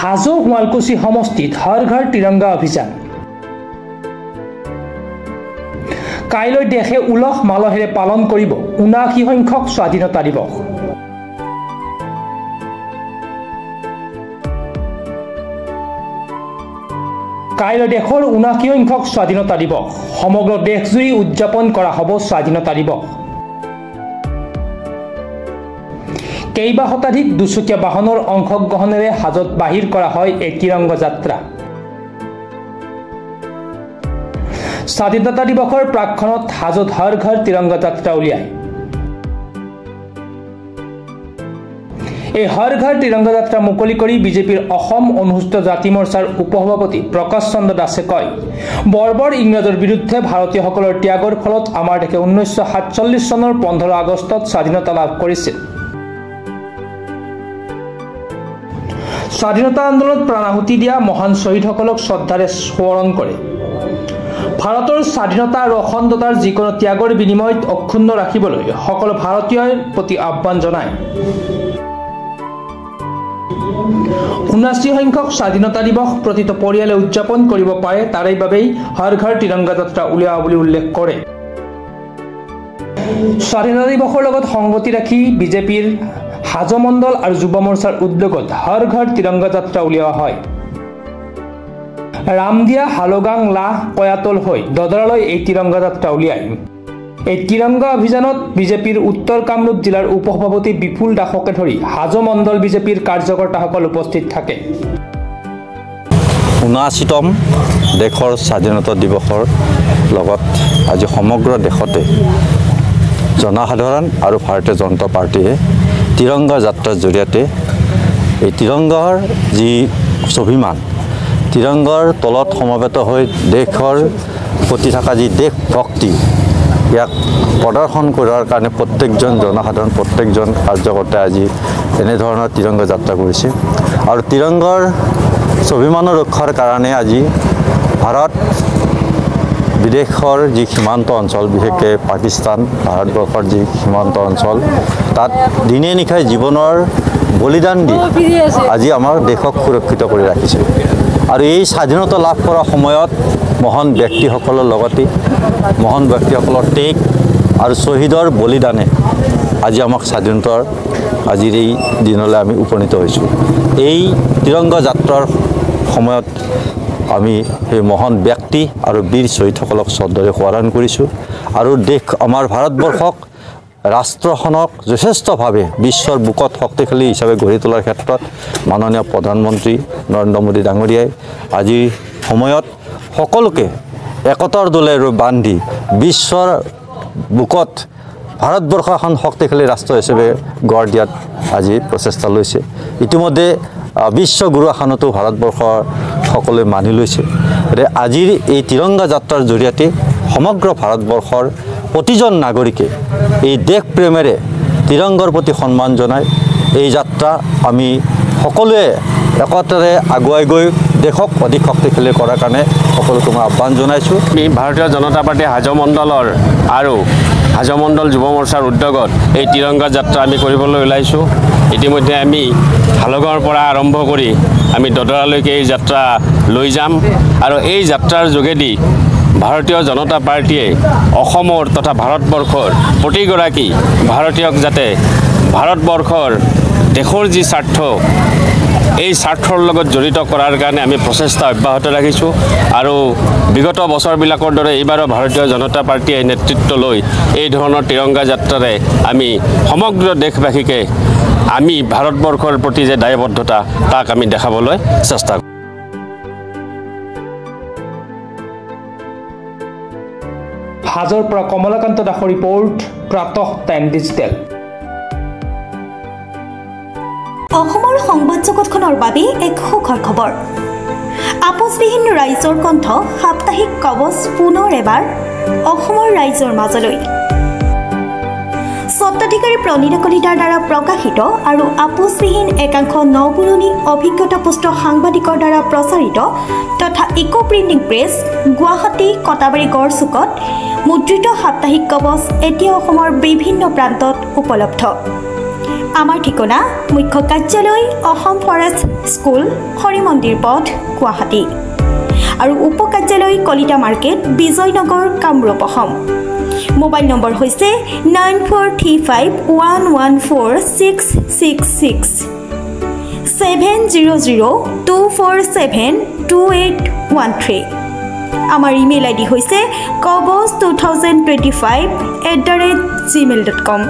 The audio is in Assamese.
হাজো শুৱালকুছি সমষ্টিত হৰ ঘৰ তিৰংগা অভিযান কাইলৈ দেশে উলহ মালহেৰে পালন কৰিব ৭৯ সংখ্যক স্বাধীনতা দিৱস। কাইলৈ দেশৰ ৭৯ সংখ্যক স্বাধীনতা দিৱস সমগ্ৰ দেশজুৰি উদযাপন কৰা হ'ব স্বাধীনতা দিৱস। কেইবা শতাধিক দুচকীয়া বাহনৰ অংশগ্ৰহণেৰে হাজত বাহিৰ কৰা হয় এই তিৰংগা যাত্ৰা। স্বাধীনতা দিৱসৰ প্ৰাকখনত হাজত হৰ ঘৰ তিৰংগা যাত্ৰা উলিয়ায়। এই হৰ ঘৰ তিৰংগা যাত্ৰা মুকলি কৰি বিজেপিৰ অসম অনুসূচিত জাতি মৰ্চাৰ উপসভাপতি প্ৰকাশ চন্দ্ৰ দাসে কয়, বৰ্বৰ ইংৰাজৰ বিৰুদ্ধে ভাৰতীয়সকলৰ ত্যাগৰ ফলত আমাৰ দেশে 1947 চনৰ 15 আগষ্টত স্বাধীনতা লাভ কৰিছিল। স্বাধীনতা আন্দোলনত প্ৰাণাহুতি দিয়া মহান শ্বহীদসকলক শ্ৰদ্ধাৰে স্মৰণ কৰে। ভাৰতৰ স্বাধীনতা আৰু অখণ্ডতাৰ যিকোনো ত্যাগৰ বিনিময়ত অক্ষুণ্ণ ৰাখিবলৈ সকলো ভাৰতীয়ৰ প্ৰতি আহ্বান জনায়। ৭৯ সংখ্যক স্বাধীনতা দিৱস প্ৰতিটো পৰিয়ালে উদযাপন কৰিব পাৰে, তাৰে বাবেই হৰ ঘৰ তিৰংগা যাত্ৰা উলিওৱা বুলি উল্লেখ কৰে। স্বাধীনতা দিৱসৰ লগত সংগতি ৰাখি বিজেপিৰ হাজো মণ্ডল আৰু যুৱ মৰ্চাৰ উদ্যোগত হৰ ঘৰ তিৰংগা যাত্ৰা উলিওৱা হয়। ৰামদিয়া, হালগাং, লাহ, কয়াতল হৈ দদৰালৈ এই তিৰংগা যাত্ৰা উলিয়ায়। এই তিৰংগা অভিযানত বিজেপিৰ উত্তৰ কামৰূপ জিলাৰ উপসভাপতি বিপুল দাসকে ধৰি হাজো মণ্ডল বিজেপিৰ কাৰ্যকৰ্তাসকল উপস্থিত থাকে। ৭৯তম দেশৰ স্বাধীনতা দিৱসৰ লগত আজি সমগ্ৰ দেশতে জনসাধাৰণ আৰু ভাৰতীয় জনতা পাৰ্টীয়ে তিৰংগা যাত্ৰাৰ জৰিয়তে এই তিৰংগাৰ যি স্বাভিমান, তিৰংগাৰ তলত সমবেত হৈ দেশৰ প্ৰতি থকা যি দেশ ভক্তি, ইয়াক প্ৰদৰ্শন কৰাৰ কাৰণে প্ৰত্যেকজন জনসাধাৰণ, প্ৰত্যেকজন কাৰ্যকৰ্তাই আজি এনেধৰণৰ তিৰংগা যাত্ৰা কৰিছে। আৰু তিৰংগাৰ স্বাভিমানৰ ৰক্ষাৰ কাৰণে আজি ভাৰত বিদেশৰ যি সীমান্ত অঞ্চল, বিশেষকৈ পাকিস্তান, ভাৰতবৰ্ষৰ যি সীমান্ত অঞ্চল, তাত দিনে নিশাই জীৱনৰ বলিদান দি আজি আমাৰ দেশক সুৰক্ষিত কৰি ৰাখিছে। আৰু এই স্বাধীনতা লাভ কৰাৰ সময়ত মহান ব্যক্তিসকলৰ লগতে মহান ব্যক্তিসকলৰ ত্যাগ আৰু শ্বহীদৰ বলিদানে আজি আমাক স্বাধীনতাৰ আজিৰ এই দিনলৈ আমি উপনীত হৈছোঁ। এই তিৰংগা যাত্ৰাৰ সময়ত আমি সেই মহান ব্যক্তি আৰু বীৰ শ্বহীদসকলক শ্ৰদ্ধাৰে সোঁৱৰণ কৰিছোঁ আৰু দেশ আমাৰ ভাৰতবৰ্ষক, ৰাষ্ট্ৰখনক যথেষ্টভাৱে বিশ্বৰ বুকত শক্তিশালী হিচাপে গঢ়ি তোলাৰ ক্ষেত্ৰত মাননীয় প্ৰধানমন্ত্ৰী নৰেন্দ্ৰ মোদী ডাঙৰীয়াই আজিৰ সময়ত সকলোকে একতাৰ দোলেৰে বান্ধি বিশ্বৰ বুকত ভাৰতবৰ্ষ এখন শক্তিশালী ৰাষ্ট্ৰ হিচাপে গঢ় দিয়াত আজি প্ৰচেষ্টা লৈছে। ইতিমধ্যে বিশ্বগুৰু আসনতো ভাৰতবৰ্ষৰ সকলোৱে মানি লৈছে। আজিৰ এই তিৰংগা যাত্ৰাৰ জৰিয়তে সমগ্ৰ ভাৰতবৰ্ষৰ প্ৰতিজন নাগৰিকে এই দেশ প্ৰেমেৰে তিৰংগাৰ প্ৰতি সন্মান জনাই এই যাত্ৰা আমি সকলোৱে একতাৰে আগুৱাই গৈ দেশক অধিক শক্তিশালী কৰাৰ কাৰণে সকলোকে মই আহ্বান জনাইছোঁ। আমি ভাৰতীয় জনতা পাৰ্টী হাজো মণ্ডলৰ আৰু হাজো মণ্ডল যুৱ মৰ্চাৰ উদ্যোগত এই তিৰংগা যাত্ৰা আমি কৰিবলৈ ওলাইছোঁ। ইতিমধ্যে আমি হালগাঁৱৰ পৰা আৰম্ভ কৰি আমি দদৰালৈকে এই যাত্ৰা লৈ যাম আৰু এই যাত্ৰাৰ যোগেদি ভাৰতীয় জনতা পাৰ্টীয়ে অসমৰ তথা ভাৰতবৰ্ষৰ প্ৰতিগৰাকী ভাৰতীয়ক যাতে ভাৰতবৰ্ষৰ দেশৰ যি স্বাৰ্থ, এই স্বাৰ্থৰ লগত জড়িত কৰাৰ কাৰণে আমি প্ৰচেষ্টা অব্যাহত ৰাখিছোঁ। আৰু বিগত বছৰবিলাকৰ দৰে এইবাৰো ভাৰতীয় জনতা পাৰ্টীয়ে নেতৃত্ব লৈ এই ধৰণৰ তিৰংগা যাত্ৰাৰে আমি সমগ্ৰ দেশবাসীকে আমি ভাৰতবৰ্ষৰ প্ৰতি যে দায়বদ্ধতা তাক আমি দেখাবলৈ চেষ্টা কৰিম। হাজোৰ পৰা কমলাকান্ত দাসৰ ৰিপৰ্ট, প্ৰাতঃ টাইম ডিজিটেল। অসমৰ সংবাদ জগতখনৰ বাবে এক সুখৰ খবৰ। আপোচবিহীন ৰাইজৰ কণ্ঠ সাপ্তাহিক কবচ পুনৰ এবাৰ অসমৰ ৰাইজৰ মাজলৈ। স্বত্বাধিকাৰী প্ৰণীতা কলিতাৰ দ্বাৰা প্ৰকাশিত আৰু আপোচবিহীন একাংশ নপুৰণি অভিজ্ঞতাপুষ্ট সাংবাদিকৰ দ্বাৰা প্ৰচাৰিত তথা eco printing press, Guwahati, Katabari, গড়চুকত মুদ্ৰিত সাপ্তাহিক কবচ এতিয়া অসমৰ বিভিন্ন প্ৰান্তত উপলব্ধ। আমাৰ ঠিকনা মুখ্য কাৰ্যালয় অসম ফৰেষ্ট স্কুল হৰি মন্দিৰ পথ গুৱাহাটী আৰু উপ কাৰ্যালয় Kalita market Bijoynagar Kamrup Assam mobile number হৈছে 9435114666 70024728813 আমাৰ ইমেইল আইডি হৈছে kobos2025@gmail.com